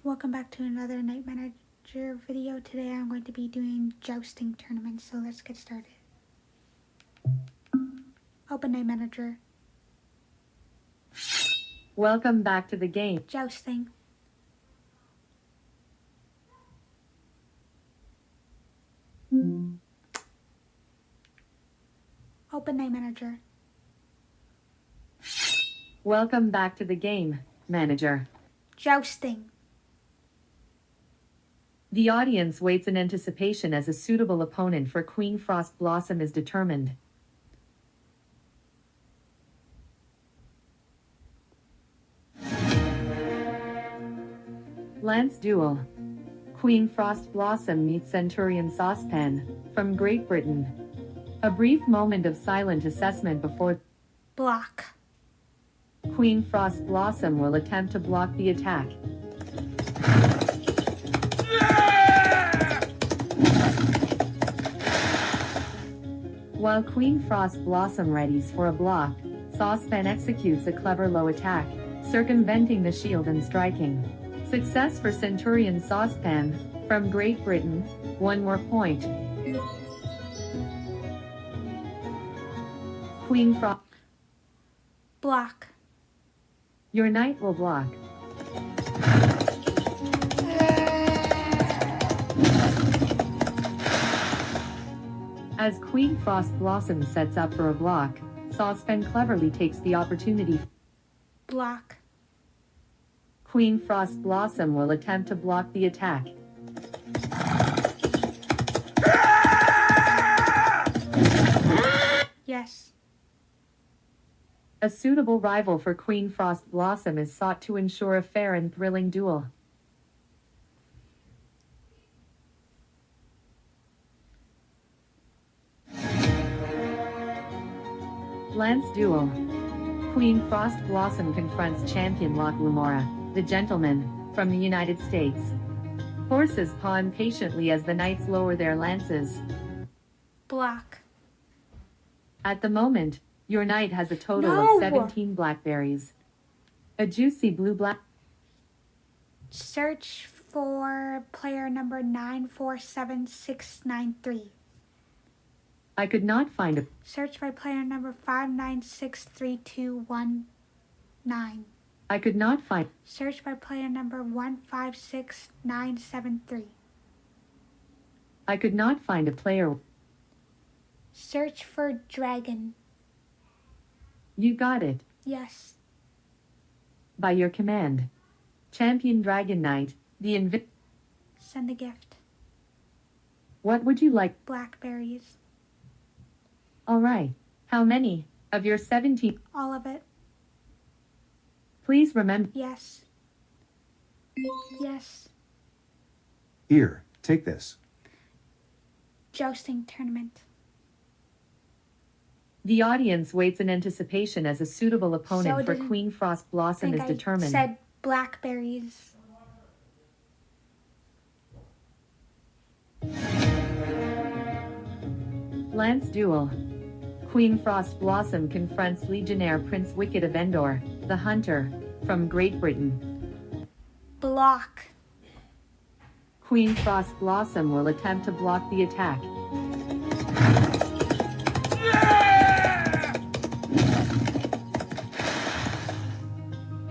Welcome back to another Night Manager video. Today I'm going to be doing jousting tournaments, so let's get started. Open Night Manager. Welcome back to the game. Jousting. Open Night Manager. Welcome back to the game, Manager. Jousting. The audience waits in anticipation as a suitable opponent for Queen Frost Blossom is determined. Lance Duel. Queen Frost Blossom meets Centurion Saucepan, from Great Britain. A brief moment of silent assessment before Block. Queen Frost Blossom will attempt to block the attack. While Queen Frost Blossom readies for a block, Saucepan executes a clever low attack, circumventing the shield and striking. Success for Centurion Saucepan, from Great Britain, 1 more point. Queen Frost. Block. Your knight will block. As Queen Frost Blossom sets up for a block, Saucepan cleverly takes the opportunity. Block. Queen Frost Blossom will attempt to block the attack. Yes. A suitable rival for Queen Frost Blossom is sought to ensure a fair and thrilling duel. Lance Duel. Queen Frost Blossom confronts champion Locke Lamora, the gentleman, from the United States. Horses paw impatiently as the knights lower their lances. Block. At the moment, your knight has a total No! of 17 blackberries. A juicy blue-black. Search for player number 947693. I could not find a. Search by player number 5963219. I could not find. Search by player number 156973. I could not find a player. Search for dragon. You got it. Yes. By your command. Champion Dragon Knight, the Send a gift. What would you like? Blackberries. Alright. How many of your 17? All of it. Please remember. Yes. Yes. Here, take this. Jousting tournament. The audience waits in anticipation as a suitable opponent for Queen Frost Blossom is determined. I said blackberries. Lance Duel. Queen Frost Blossom confronts Legionnaire Prince Wicked of Endor, the Hunter, from Great Britain. Block. Queen Frost Blossom will attempt to block the attack.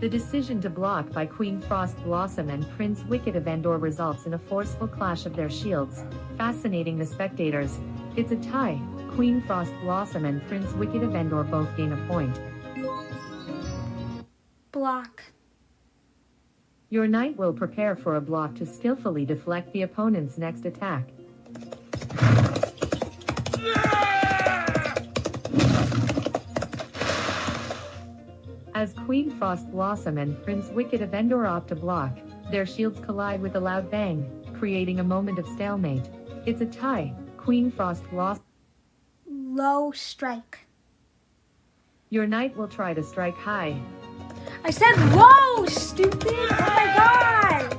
The decision to block by Queen Frost Blossom and Prince Wicked of Endor results in a forceful clash of their shields, fascinating the spectators. It's a tie. Queen Frost Blossom and Prince Wicked of Endor both gain a point. Block. Your knight will prepare for a block to skillfully deflect the opponent's next attack. As Queen Frost Blossom and Prince Wicked of Endor opt to block, their shields collide with a loud bang, creating a moment of stalemate. It's a tie. Queen Frost Blossom. Low strike. Your knight will try to strike high. I said low, stupid! Oh my god!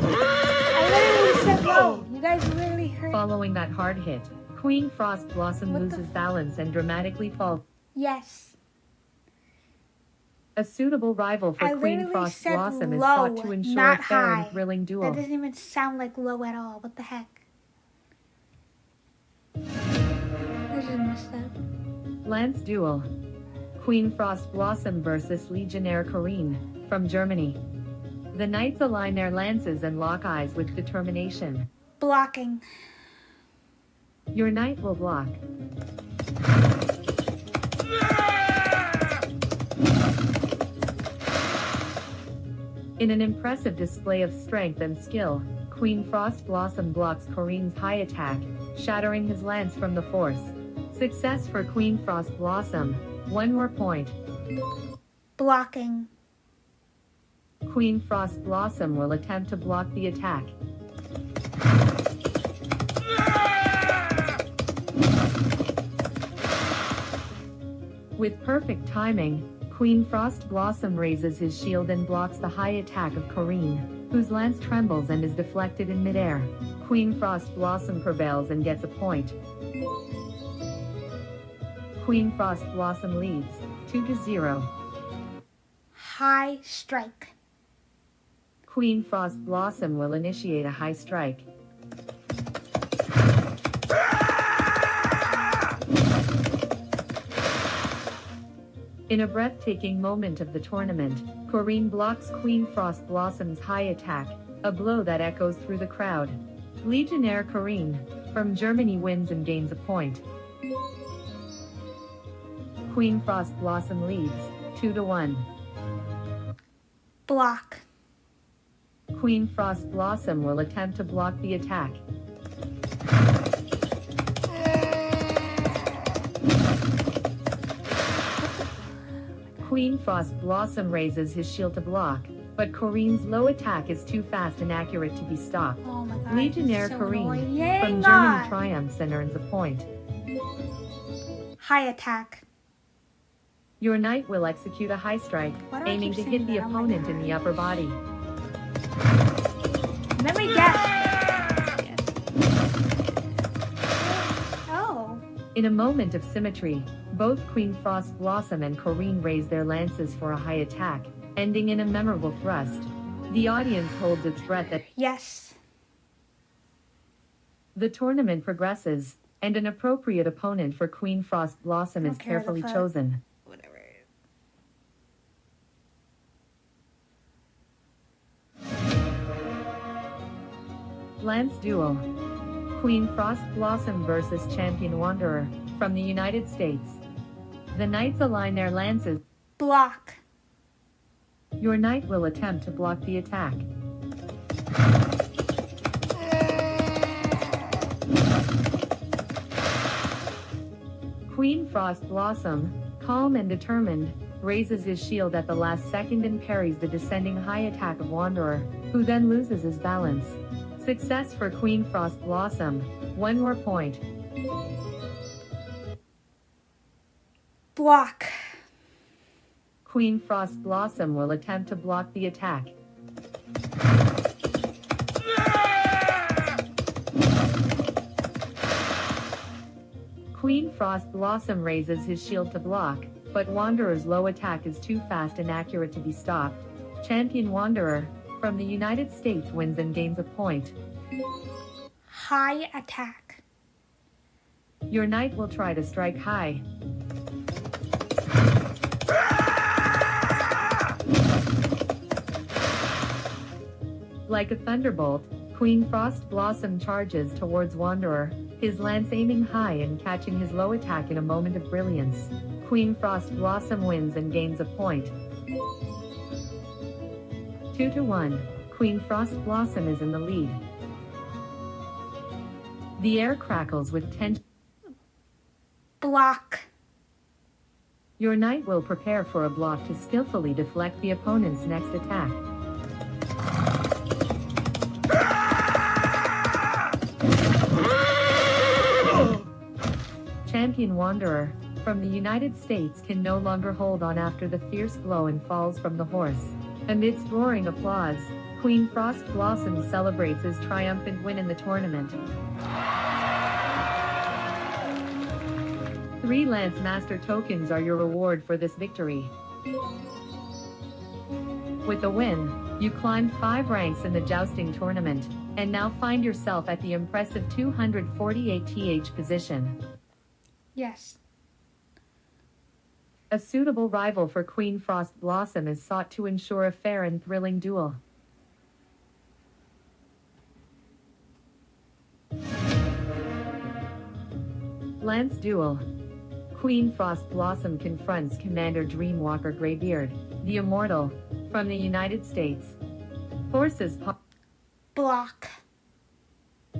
I literally said low. You guys literally heard. Following that hard hit, Queen Frost Blossom loses balance and dramatically falls. Yes. A suitable rival for I Queen literally Frost said Blossom is low, sought to ensure not a fair high. and thrilling That duel. doesn't even sound like low at all. What the heck? This is messed up. Lance Duel. Queen Frost Blossom versus Legionnaire Corrine, from Germany. The knights align their lances and lock eyes with determination. Blocking. Your knight will block. In an impressive display of strength and skill, Queen Frost Blossom blocks Corrine's high attack, shattering his lance from the force. Success for Queen Frost Blossom. 1 more point. Blocking. Queen Frost Blossom will attempt to block the attack. With perfect timing, Queen Frost Blossom raises his shield and blocks the high attack of Corrine, whose lance trembles and is deflected in midair. Queen Frost Blossom prevails and gets a point. Queen Frost Blossom leads, 2-0. High strike. Queen Frost Blossom will initiate a high strike. In a breathtaking moment of the tournament, Corrine blocks Queen Frost Blossom's high attack, a blow that echoes through the crowd. Legionnaire Corrine, from Germany wins and gains a point. Queen Frost Blossom leads, 2-1. Block. Queen Frost Blossom will attempt to block the attack. Queen Frost Blossom raises his shield to block, but Corrine's low attack is too fast and accurate to be stopped. Oh my god. Legionnaire so Corrine, annoying. from Germany triumphs and earns a point. High attack. Your knight will execute a high strike, Why do I aiming keep to hit saying the that? Oh my opponent in God. the upper body. Let me guess. Oh. In a moment of symmetry, both Queen Frost Blossom and Corrine raise their lances for a high attack, ending in a memorable thrust. The audience holds its breath as Yes. the tournament progresses, and an appropriate opponent for Queen Frost Blossom is Okay, the carefully fuck. chosen. Whatever. Lance Duel. Queen Frost Blossom versus Champion Wanderer, from the United States. The knights align their lances. Block. Your knight will attempt to block the attack. Queen Frost Blossom, calm and determined, raises his shield at the last second and parries the descending high attack of Wanderer, who then loses his balance. Success for Queen Frost Blossom. 1 more point. Block. Queen Frost Blossom will attempt to block the attack. Queen Frost Blossom raises his shield to block, but Wanderer's low attack is too fast and accurate to be stopped. Champion Wanderer, from the United States wins and gains a point. High attack. Your knight will try to strike high. Like a thunderbolt, Queen Frost Blossom charges towards Wanderer, his lance aiming high and catching his low attack in a moment of brilliance. Queen Frost Blossom wins and gains a point. 2-1. Queen Frost Blossom is in the lead. The air crackles with tension. Block. Your knight will prepare for a block to skillfully deflect the opponent's next attack. Champion Wanderer, from the United States can no longer hold on after the fierce blow and falls from the horse. Amidst roaring applause, Queen Frost Blossom celebrates his triumphant win in the tournament. 3 Lance Master tokens are your reward for this victory. With the win, you climbed 5 ranks in the jousting tournament, and now find yourself at the impressive 248th position. Yes. A suitable rival for Queen Frost Blossom is sought to ensure a fair and thrilling duel. Lance Duel. Queen Frost Blossom confronts Commander Dreamwalker Greybeard, the Immortal, from the United States. Forces Block.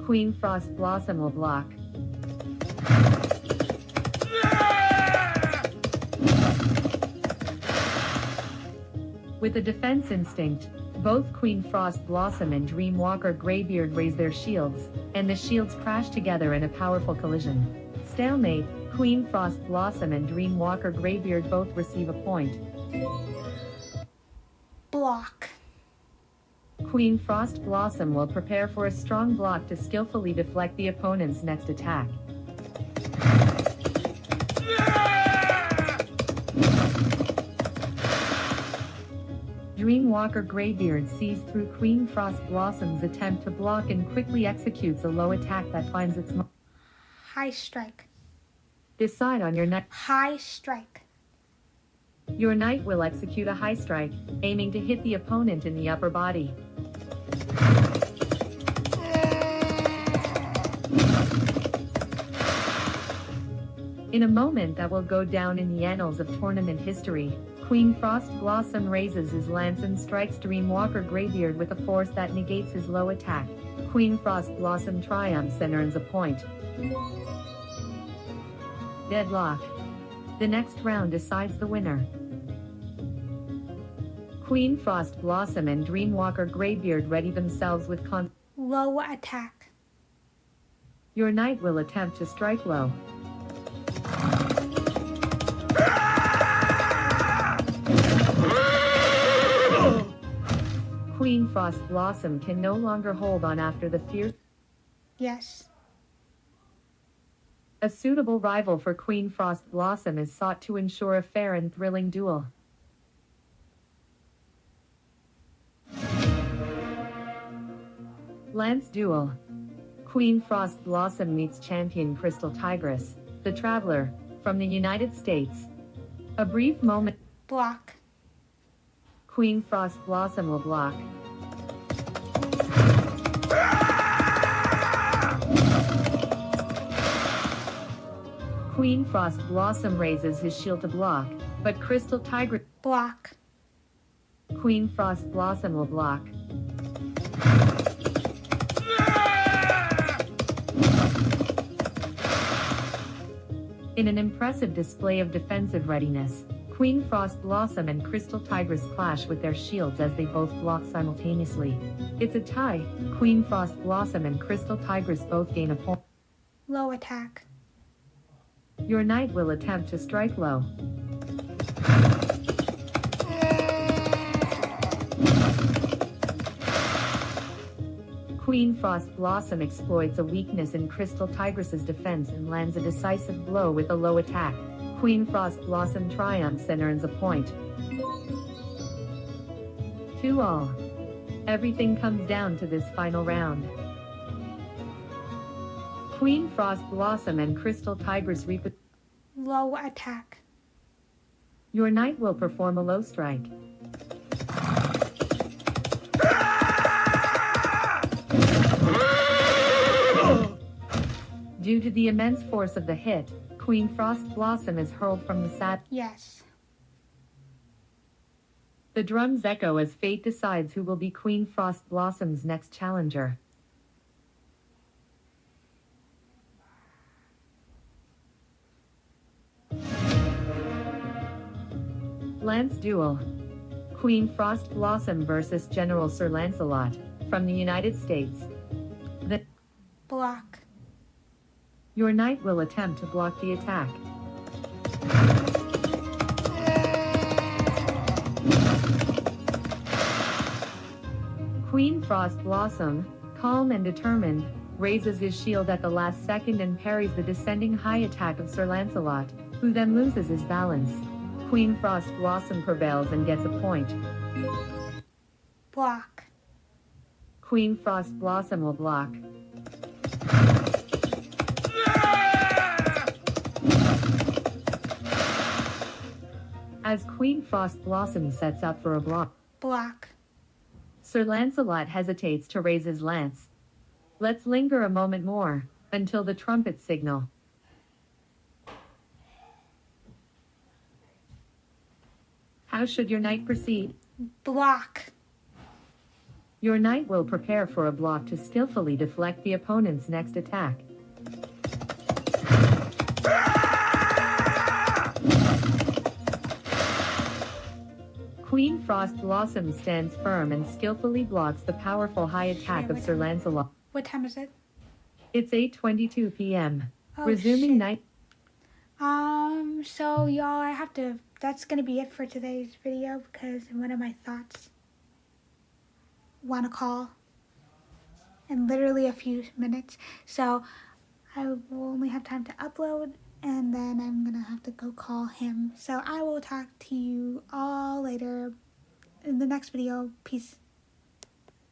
Queen Frost Blossom will block. With a defense instinct, both Queen Frost Blossom and Dreamwalker Greybeard raise their shields, and the shields crash together in a powerful collision. Stalemate, Queen Frost Blossom and Dreamwalker Greybeard both receive a point. Block. Queen Frost Blossom will prepare for a strong block to skillfully deflect the opponent's next attack. Dreamwalker Greybeard sees through Queen Frost Blossom's attempt to block and quickly executes a low attack that finds its mark. High strike. Decide on your knight. High strike. Your knight will execute a high strike, aiming to hit the opponent in the upper body. In a moment that will go down in the annals of tournament history, Queen Frost Blossom raises his lance and strikes Dreamwalker Greybeard with a force that negates his low attack. Queen Frost Blossom triumphs and earns a point. Deadlock. The next round decides the winner. Queen Frost Blossom and Dreamwalker Greybeard ready themselves with Low attack. Your knight will attempt to strike low. Queen Frost Blossom can no longer hold on after the fierce. Yes. A suitable rival for Queen Frost Blossom is sought to ensure a fair and thrilling duel. Lance Duel. Queen Frost Blossom meets Champion Crystal Tigress, the Traveler, from the United States. A brief moment. Block. Queen Frost Blossom will block. Queen Frost Blossom raises his shield to block, but Crystal Tigress. Block. Queen Frost Blossom will block. In an impressive display of defensive readiness, Queen Frost Blossom and Crystal Tigress clash with their shields as they both block simultaneously. It's a tie. Queen Frost Blossom and Crystal Tigress both gain a point. Low attack. Your knight will attempt to strike low. Queen Frost Blossom exploits a weakness in Crystal Tigress's defense and lands a decisive blow with a low attack. Queen Frost Blossom triumphs and earns a point. 2-all. Everything comes down to this final round. Queen Frost Blossom and Crystal Tigress reap. Low attack. Your knight will perform a low strike. Due to the immense force of the hit, Queen Frost Blossom is hurled from the saddle. Yes. The drums echo as fate decides who will be Queen Frost Blossom's next challenger. Lance Duel. Queen Frost Blossom versus General Sir Lancelot, from the United States. Block. Your knight will attempt to block the attack. Queen Frost Blossom, calm and determined, raises his shield at the last second and parries the descending high attack of Sir Lancelot, who then loses his balance. Queen Frost Blossom prevails and gets a point. Block. Queen Frost Blossom will block. As Queen Frost Blossom sets up for a block, Block. Sir Lancelot hesitates to raise his lance. Let's linger a moment more, until the trumpet signal. How should your knight proceed? Block. Your knight will prepare for a block to skillfully deflect the opponent's next attack. Queen Frost Blossom stands firm and skillfully blocks the powerful high attack of Sir Lancelot. What time is it? It's 8:22 p.m. Oh, Resuming shit. night. So y'all, that's gonna be it for today's video because one of my thoughts want to call in literally a few minutes. So I will only have time to upload and then I'm gonna have to go call him. So I will talk to you all later in the next video. Peace.